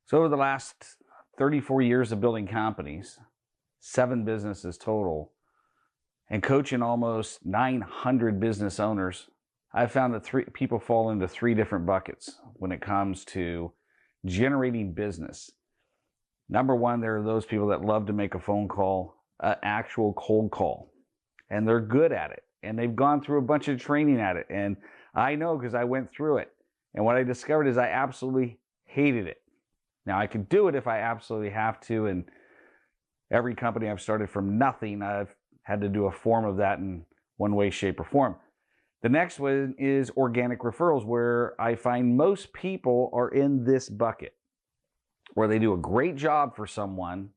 So over the last 34 years of building companies, 7 businesses total, and coaching almost 900 business owners, I've found that people fall into 3 different buckets when it comes to generating business. Number one, there are those people that love to make a phone call, an actual cold call, and they're good at it. And they've gone through a bunch of training at it. And I know because I went through it. And what I discovered is I absolutely hated it. Now, I could do it if I absolutely have to. And every company I've started from nothing, I've had to do a form of that in one way, shape, or form. The next one is organic referrals, where I find most people are in this bucket, where they do a great job for someone.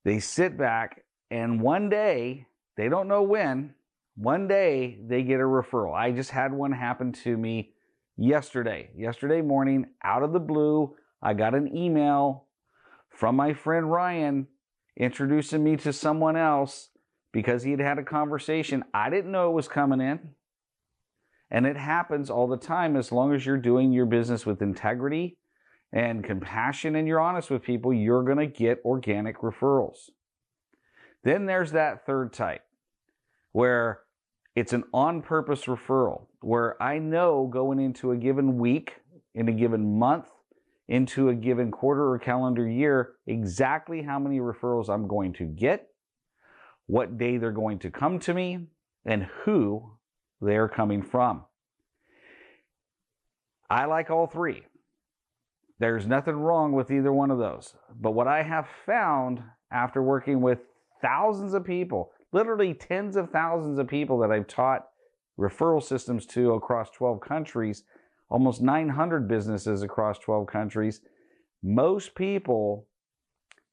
They sit back, and one day, they don't know when, one day they get a referral. I just had one happen to me yesterday morning, out of the blue. I got an email from my friend Ryan introducing me to someone else because he had had a conversation. I didn't know it was coming in. And it happens all the time. As long as you're doing your business with integrity and compassion and you're honest with people, you're going to get organic referrals. Then there's that third type where it's an on-purpose referral, where I know going into a given week, in a given month, into a given quarter or calendar year, exactly how many referrals I'm going to get, what day they're going to come to me, and who they're coming from. I like all 3. There's nothing wrong with either one of those. But what I have found after working with thousands of people, literally tens of thousands of people that I've taught referral systems to across 12 countries, almost 900 businesses across 12 countries, most people,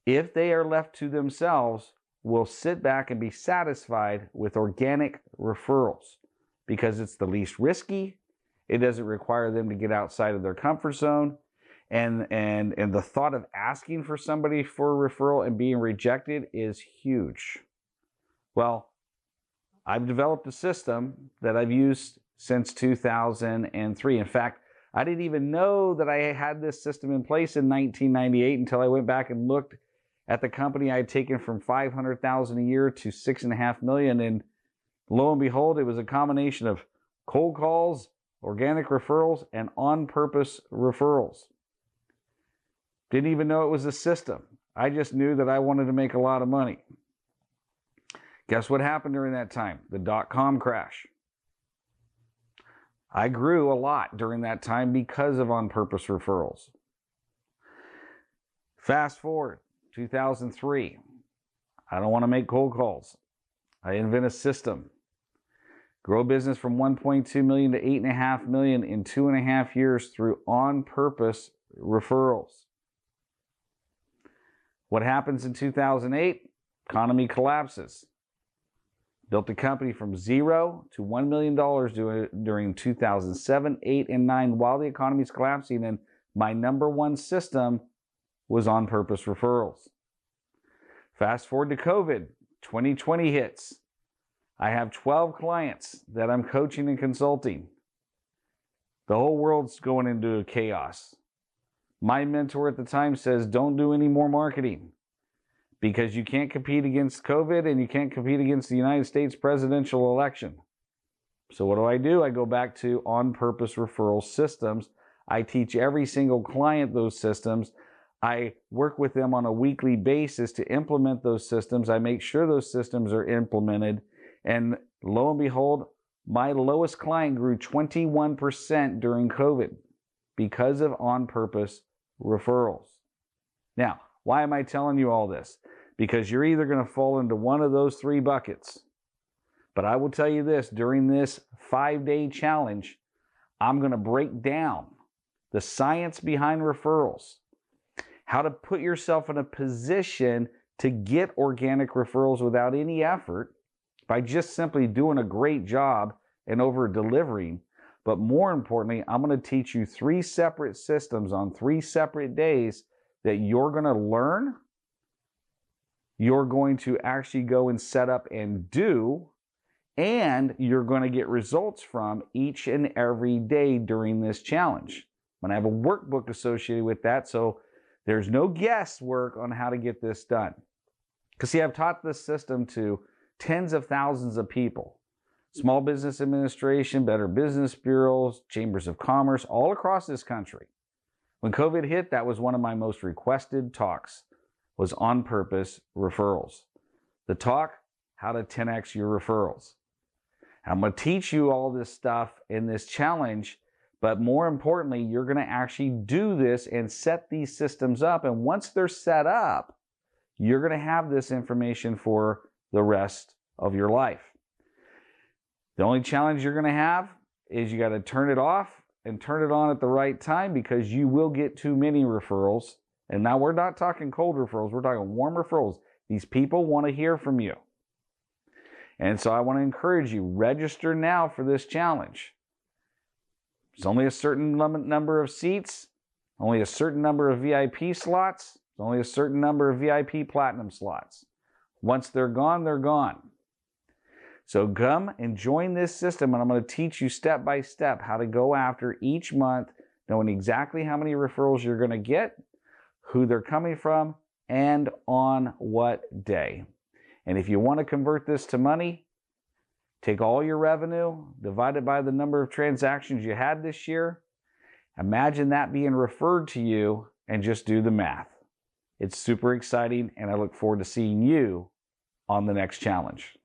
if they are left to themselves, will sit back and be satisfied with organic referrals because it's the least risky. It doesn't require them to get outside of their comfort zone. And the thought of asking for somebody for a referral and being rejected is huge. Well, I've developed a system that I've used since 2003. In fact, I didn't even know that I had this system in place in 1998 until I went back and looked at the company I had taken from $500,000 a year to $6.5 million. And lo and behold, it was a combination of cold calls, organic referrals, and on-purpose referrals. Didn't even know it was a system. I just knew that I wanted to make a lot of money. Guess what happened during that time? The dot-com crash. I grew a lot during that time because of on-purpose referrals. Fast forward, 2003. I don't want to make cold calls. I invent a system. Grow business from 1.2 million to 8.5 million in 2.5 years through on-purpose referrals. What happens in 2008? Economy collapses. Built a company from 0 to $1 million during 2007, 8, and 9 while the economy is collapsing, and my number one system was on-purpose referrals. Fast forward to COVID, 2020 hits. I have 12 clients that I'm coaching and consulting. The whole world's going into chaos. My mentor at the time says, don't do any more marketing because you can't compete against COVID and you can't compete against the United States presidential election. So what do? I go back to on-purpose referral systems. I teach every single client those systems. I work with them on a weekly basis to implement those systems. I make sure those systems are implemented. And lo and behold, my lowest client grew 21% during COVID because of on-purpose referrals. Now, why am I telling you all this? Because you're either going to fall into one of those 3 buckets. But I will tell you this, during this 5-day challenge, I'm going to break down the science behind referrals, how to put yourself in a position to get organic referrals without any effort by just simply doing a great job and over-delivering. But more importantly, I'm going to teach you 3 separate systems on 3 separate days that you're going to learn, you're going to actually go and set up and do, and you're going to get results from each and every day during this challenge. going to have a workbook associated with that, so there's no guesswork on how to get this done. Because see, I've taught this system to tens of thousands of people. Small Business Administration, Better Business Bureaus, Chambers of Commerce, all across this country. When COVID hit, that was one of my most requested talks, was on purpose referrals. The talk, how to 10x your referrals. I'm going to teach you all this stuff in this challenge, but more importantly, you're going to actually do this and set these systems up. And once they're set up, you're going to have this information for the rest of your life. The only challenge you're going to have is you got to turn it off and turn it on at the right time, because you will get too many referrals. And now we're not talking cold referrals, we're talking warm referrals. These people want to hear from you. And so I want to encourage you, register now for this challenge. It's only a certain number of seats, only a certain number of VIP slots, only a certain number of VIP Platinum slots. Once they're gone, they're gone. So come and join this system, and I'm going to teach you step by step how to go after each month, knowing exactly how many referrals you're going to get, who they're coming from, and on what day. And if you want to convert this to money, take all your revenue, divide it by the number of transactions you had this year, imagine that being referred to you, and just do the math. It's super exciting, and I look forward to seeing you on the next challenge.